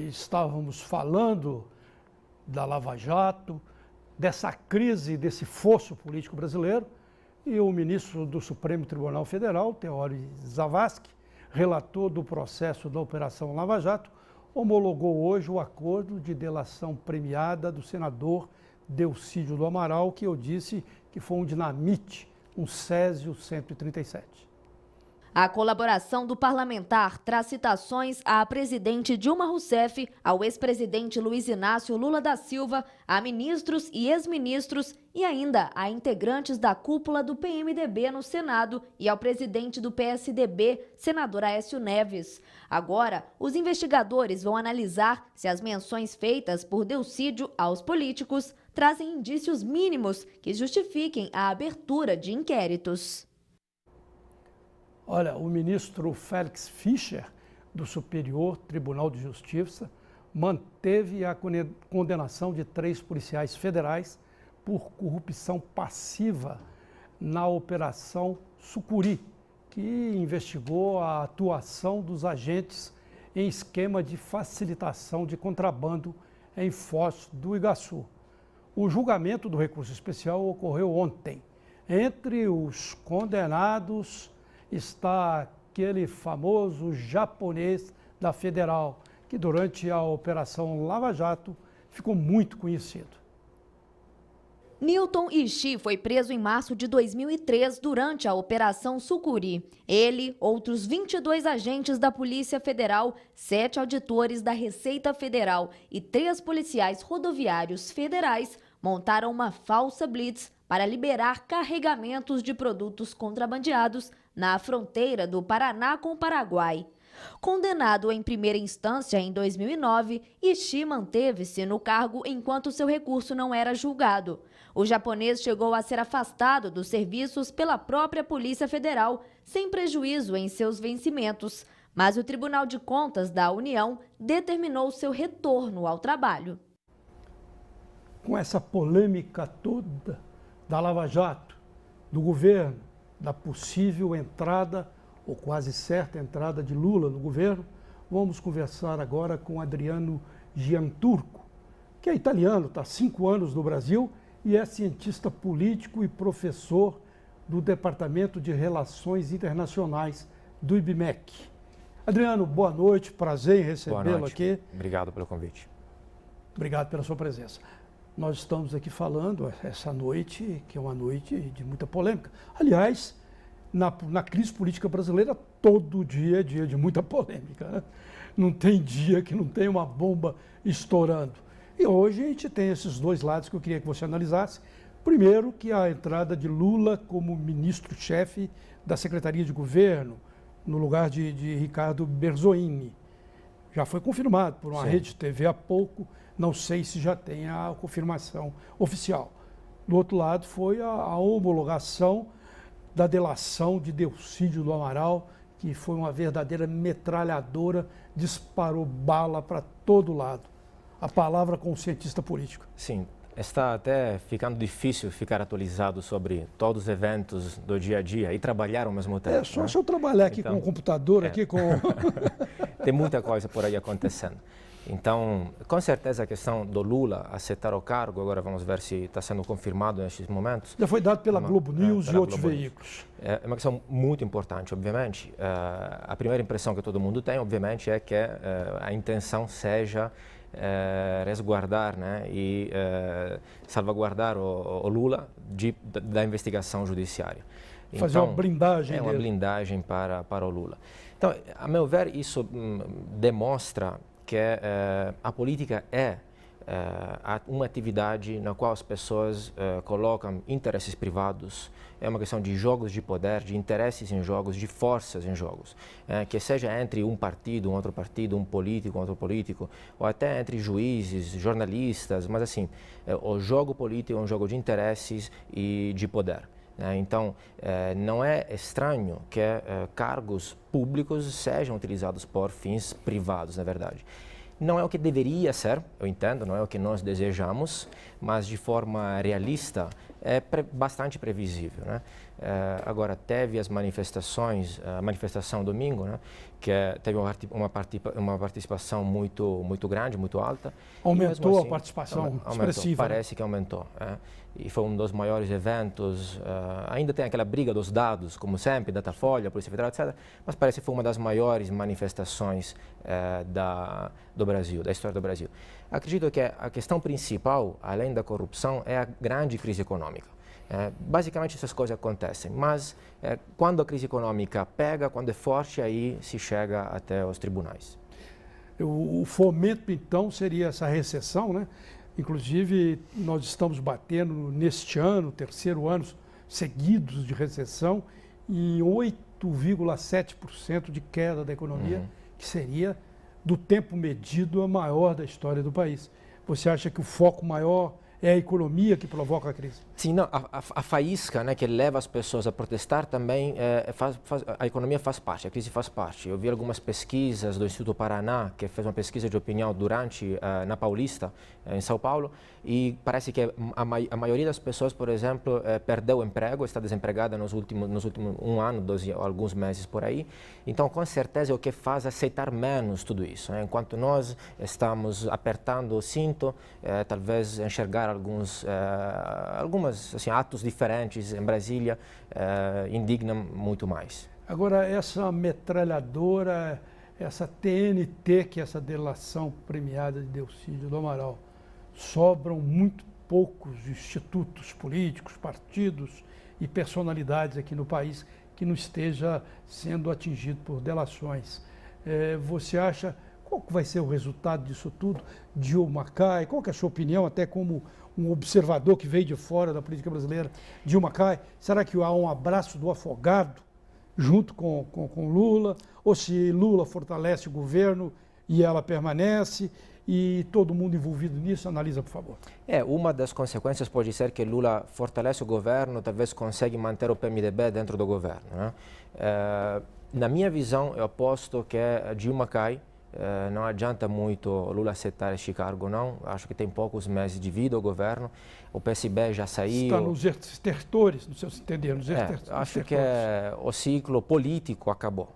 estávamos falando da Lava Jato, dessa crise, desse fosso político brasileiro, e o ministro do Supremo Tribunal Federal, Teori Zavascki, relator do processo da Operação Lava Jato, homologou hoje o acordo de delação premiada do senador Delcídio do Amaral, que eu disse que foi um dinamite, um Césio 137. A colaboração do parlamentar traz citações à presidente Dilma Rousseff, ao ex-presidente Luiz Inácio Lula da Silva, a ministros e ex-ministros e ainda a integrantes da cúpula do PMDB no Senado e ao presidente do PSDB, senador Aécio Neves. Agora, os investigadores vão analisar se as menções feitas por Delcídio aos políticos trazem indícios mínimos que justifiquem a abertura de inquéritos. Olha, o ministro Félix Fischer, do Superior Tribunal de Justiça, manteve a condenação de 3 policiais federais por corrupção passiva na Operação Sucuri, que investigou a atuação dos agentes em esquema de facilitação de contrabando em Foz do Iguaçu. O julgamento do recurso especial ocorreu ontem. Entre os condenados está aquele famoso japonês da Federal, que durante a Operação Lava Jato ficou muito conhecido. Newton Ishii foi preso em março de 2003 durante a Operação Sucuri. Ele, outros 22 agentes da Polícia Federal, 7 auditores da Receita Federal e 3 policiais rodoviários federais montaram uma falsa blitz para liberar carregamentos de produtos contrabandeados na fronteira do Paraná com o Paraguai. Condenado em primeira instância em 2009, Ishii manteve-se no cargo enquanto seu recurso não era julgado. O japonês chegou a ser afastado dos serviços pela própria Polícia Federal, sem prejuízo em seus vencimentos, mas o Tribunal de Contas da União determinou seu retorno ao trabalho. Com essa polêmica toda da Lava Jato, do governo, da possível entrada, ou quase certa entrada de Lula no governo, vamos conversar agora com Adriano Gianturco, que é italiano, está há 5 anos no Brasil e é cientista político e professor do Departamento de Relações Internacionais do IBMEC. Adriano, boa noite, prazer em recebê-lo aqui. Obrigado pelo convite. Obrigado pela sua presença. Nós estamos aqui falando essa noite, que é uma noite de muita polêmica. Aliás, na crise política brasileira, todo dia é dia de muita polêmica, né? Não tem dia que não tem uma bomba estourando. E hoje a gente tem esses dois lados que eu queria que você analisasse. Primeiro, que a entrada de Lula como ministro-chefe da Secretaria de Governo, no lugar de Ricardo Berzoini. Já foi confirmado por uma rede de TV há pouco, não sei se já tem a confirmação oficial. Do outro lado, foi a homologação da delação de Delcídio do Amaral, que foi uma verdadeira metralhadora, disparou bala para todo lado. A palavra com o cientista político. Sim, está até ficando difícil ficar atualizado sobre todos os eventos do dia a dia e trabalhar ao mesmo tempo. Só se eu trabalhar aqui com o computador, aqui com... Tem muita coisa por aí acontecendo. Então, com certeza a questão do Lula aceitar o cargo, agora vamos ver se está sendo confirmado nesses momentos. Já foi dado pela Globo News e outros veículos. É uma questão muito importante, obviamente. A primeira impressão que todo mundo tem, obviamente, é que a intenção seja resguardar, né, e salvaguardar o Lula da investigação judiciária. Fazer uma blindagem uma blindagem para o Lula. Então, a meu ver, isso demonstra que a política é uma atividade na qual as pessoas colocam interesses privados, é uma questão de jogos de poder, de interesses em jogos, de forças em jogos, que seja entre um partido, um outro partido, um político, outro político, ou até entre juízes, jornalistas, mas assim, o jogo político é um jogo de interesses e de poder. Então, não é estranho que cargos públicos sejam utilizados por fins privados, na verdade. Não é o que deveria ser, eu entendo, não é o que nós desejamos, mas de forma realista, é bastante previsível, né? Agora, teve as manifestações, a manifestação domingo, né, que teve uma participação muito grande, muito alta. Aumentou assim, a participação expressiva. Parece que aumentou. E foi um dos maiores eventos. Ainda tem aquela briga dos dados, como sempre, Datafolha, Polícia Federal, etc. Mas parece que foi uma das maiores manifestações do Brasil, da história do Brasil. Acredito que a questão principal, além da corrupção, é a grande crise econômica. Basicamente essas coisas acontecem, mas quando a crise econômica pega, quando é forte, aí se chega até os tribunais. O fomento, então, seria essa recessão, né? Inclusive, nós estamos batendo neste ano, terceiro ano seguidos de recessão, em 8,7% de queda da economia, que seria, do tempo medido, a maior da história do país. Você acha que o foco maior é a economia que provoca a crise? Sim, não, a faísca, né, que leva as pessoas a protestar também, a economia faz parte, a crise faz parte. Eu vi algumas pesquisas do Instituto Paraná, que fez uma pesquisa de opinião na Paulista, em São Paulo, e parece que a maioria das pessoas, por exemplo, perdeu o emprego, está desempregada nos últimos um ano, 12, alguns meses por aí. Então, com certeza, é o que faz aceitar menos tudo isso, né? Enquanto nós estamos apertando o cinto, talvez enxergar alguns assim, atos diferentes em Brasília indignam muito mais. Agora, essa metralhadora, essa TNT, que é essa delação premiada de Delcídio do Amaral, sobram muito poucos institutos políticos, partidos e personalidades aqui no país que não esteja sendo atingido por delações. Você acha, qual que vai ser o resultado disso tudo? Dilma cai? Qual que é a sua opinião, até como um observador que veio de fora da política brasileira? Dilma cai? Será que há um abraço do afogado junto com Lula? Ou se Lula fortalece o governo e ela permanece? E todo mundo envolvido nisso, analisa, por favor. Uma das consequências pode ser que Lula fortalece o governo, talvez consiga manter o PMDB dentro do governo, né? Na minha visão, eu aposto que Dilma cai. Não adianta muito Lula aceitar este cargo, não. Acho que tem poucos meses de vida o governo. O PSB já saiu. Está nos estertores, no seu entender, nos estertores. Acho que o ciclo político acabou.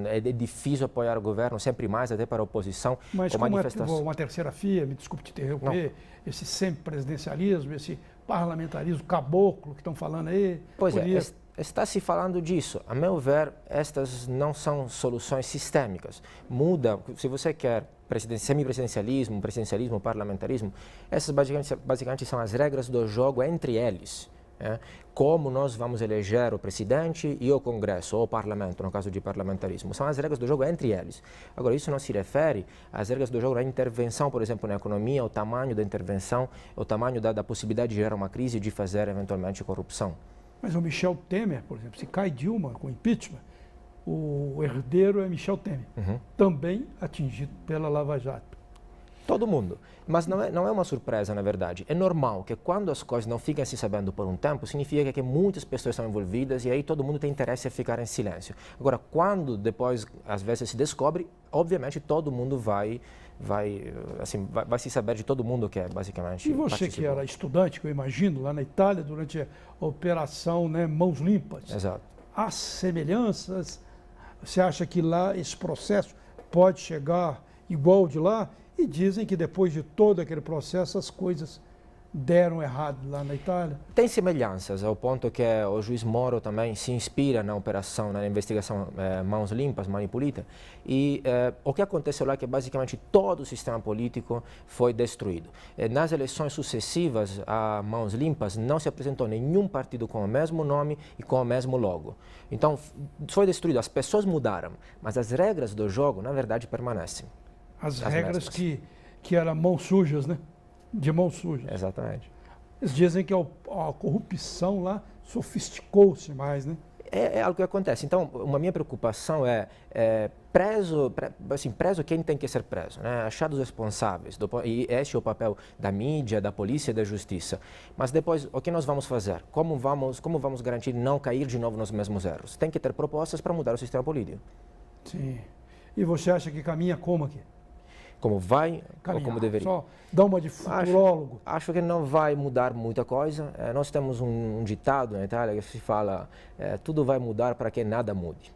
É difícil apoiar o governo, sempre mais, até para a oposição. Mas como uma terceira via, me desculpe te interromper, esse semipresidencialismo, esse parlamentarismo caboclo que estão falando aí... Pois está se falando disso. A meu ver, estas não são soluções sistêmicas. Muda, se você quer semipresidencialismo, presidencialismo, parlamentarismo, essas basicamente são as regras do jogo entre eles. Como nós vamos eleger o presidente e o Congresso, ou o Parlamento, no caso de parlamentarismo. São as regras do jogo entre eles. Agora, isso não se refere às regras do jogo da intervenção, por exemplo, na economia, o tamanho da intervenção, o tamanho da possibilidade de gerar uma crise e de fazer, eventualmente, corrupção. Mas o Michel Temer, por exemplo, se cai Dilma com impeachment, o herdeiro é Michel Temer, também atingido pela Lava Jato. Todo mundo. Mas não é uma surpresa, na verdade. É normal que quando as coisas não ficam se sabendo por um tempo, significa que muitas pessoas estão envolvidas e aí todo mundo tem interesse em ficar em silêncio. Agora, quando depois, às vezes, se descobre, obviamente todo mundo vai se saber de todo mundo que é, basicamente, E você que era estudante, que eu imagino, lá na Itália, durante a operação, né, Mãos Limpas. Exato. Há semelhanças? Você acha que lá esse processo pode chegar igual ao de lá? E dizem que depois de todo aquele processo as coisas deram errado lá na Itália. Tem semelhanças, ao ponto que o juiz Moro também se inspira na operação, na investigação Mãos Limpas, Manipulita. E o que aconteceu lá é que basicamente todo o sistema político foi destruído. Nas eleições sucessivas a Mãos Limpas não se apresentou nenhum partido com o mesmo nome e com o mesmo logo. Então foi destruído, as pessoas mudaram, mas as regras do jogo, na verdade, permanecem. As regras que eram mãos sujas, né? De mãos sujas. Exatamente. Eles dizem que a corrupção lá sofisticou-se mais, né? É algo que acontece. Então, uma minha preocupação preso quem tem que ser preso, né? Achados responsáveis. E este é o papel da mídia, da polícia e da justiça. Mas depois, o que nós vamos fazer? Como vamos garantir não cair de novo nos mesmos erros? Tem que ter propostas para mudar o sistema político. Sim. E você acha que caminha como aqui? como vai caminhar? ou como deveria? Só dá uma de futurólogo. Acho que não vai mudar muita coisa. Nós temos um ditado na Itália que se fala, tudo vai mudar para que nada mude.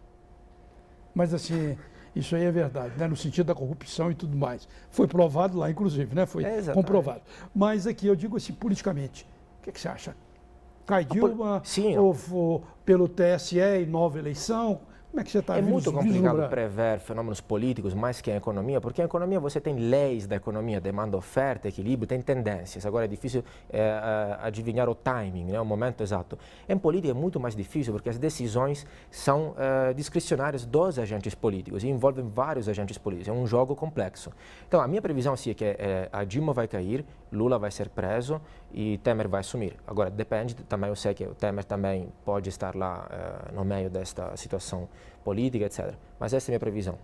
Mas assim, isso aí é verdade, né? No sentido da corrupção e tudo mais. Foi provado lá, inclusive, né? Foi comprovado. Mas aqui eu digo assim, politicamente, o que você acha? Cai Dilma, Sim. ou pelo TSE e nova eleição? Como é que você está É muito complicado prever fenômenos políticos mais que a economia, porque a economia você tem leis da economia, demanda, oferta, equilíbrio, tem tendências. Agora é difícil adivinhar o timing, né, o momento exato. Em política é muito mais difícil porque as decisões são discricionárias dos agentes políticos e envolvem vários agentes políticos. É um jogo complexo. Então a minha previsão sim é que a Dilma vai cair, Lula vai ser preso e Temer vai assumir. Agora depende também, eu sei que o Temer também pode estar lá no meio desta situação política, etc. Mas essa é a minha previsão.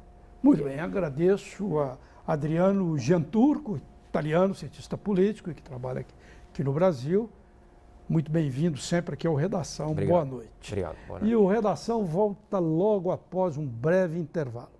Muito bem, agradeço a Adriano Gianturco, italiano, cientista político, que trabalha aqui no Brasil. Muito bem-vindo sempre aqui ao Redação. Obrigado. Boa noite. Obrigado. Boa noite. E o Redação volta logo após um breve intervalo.